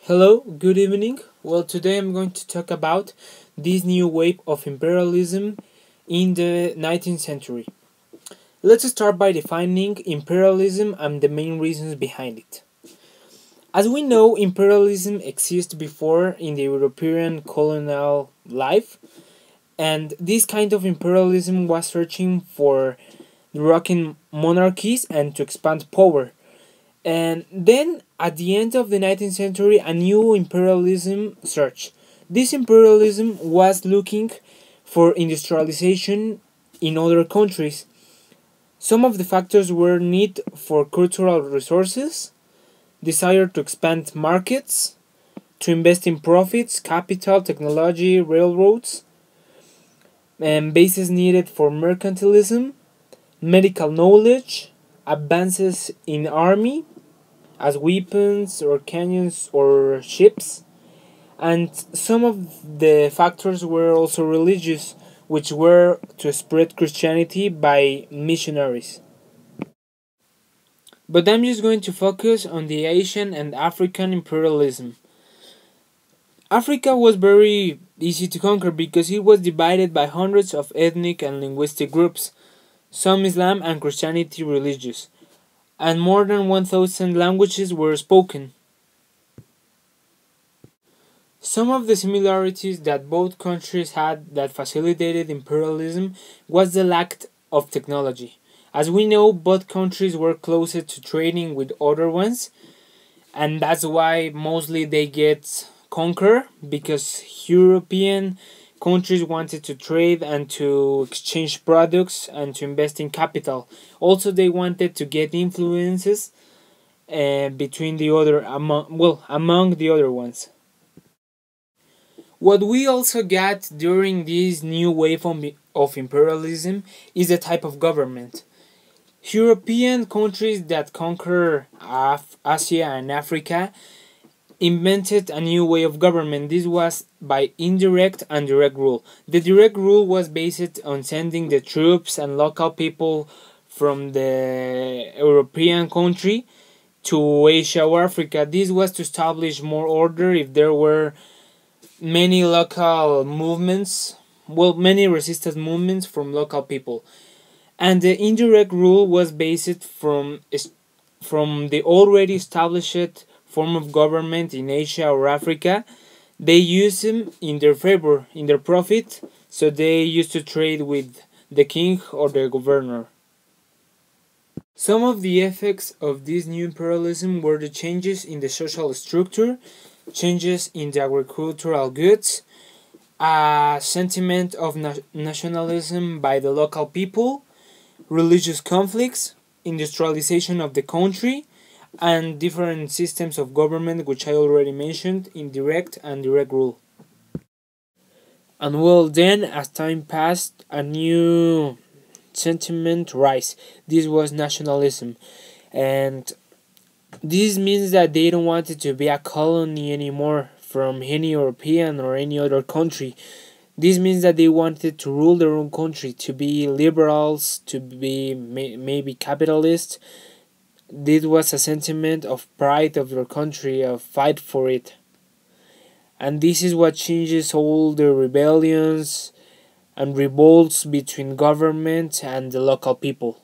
Hello, good evening. Well, today I'm going to talk about this new wave of imperialism in the 19th century. Let's start by defining imperialism and the main reasons behind it. As we know, imperialism existed before in the European colonial life, and this kind of imperialism was searching for rocking monarchies and to expand power. And then at the end of the 19th century, a new imperialism surged. This imperialism was looking for industrialization in other countries. Some of the factors were need for cultural resources, desire to expand markets, to invest in profits, capital, technology, railroads, and bases needed for mercantilism, medical knowledge, advances in army, as weapons or cannons or ships, and some of the factors were also religious, which were to spread Christianity by missionaries. But I'm just going to focus on the Asian and African imperialism. Africa was very easy to conquer because it was divided by hundreds of ethnic and linguistic groups, some Islam and Christianity religious, and more than 1,000 languages were spoken. Some of the similarities that both countries had that facilitated imperialism was the lack of technology. As we know, both countries were closer to trading with other ones, and that's why mostly they get conquered because European countries wanted to trade and to exchange products and to invest in capital. Also, they wanted to get influences between the other among the other ones. What we also got during this new wave of imperialism is the type of government. European countries that conquer Asia and Africa invented a new way of government. This was by indirect and direct rule. The direct rule was based on sending the troops and local people from the European country to Asia or Africa. This was to establish more order if there were many local movements, many resistance movements from local people. And the indirect rule was based from the already established form of government in Asia or Africa. They use them in their favor, in their profit, so they used to trade with the king or the governor. Some of the effects of this new imperialism were the changes in the social structure, changes in the agricultural goods, a sentiment of nationalism by the local people, religious conflicts, industrialization of the country, and different systems of government, which I already mentioned, indirect and direct rule. And then as time passed, a new sentiment rise. This was nationalism, and this means that they don't want it to be a colony anymore from any European or any other country. This means that they wanted to rule their own country, to be liberals, to be maybe capitalists. This was a sentiment of pride of their country, of fight for it. And this is what changes all the rebellions and revolts between government and the local people.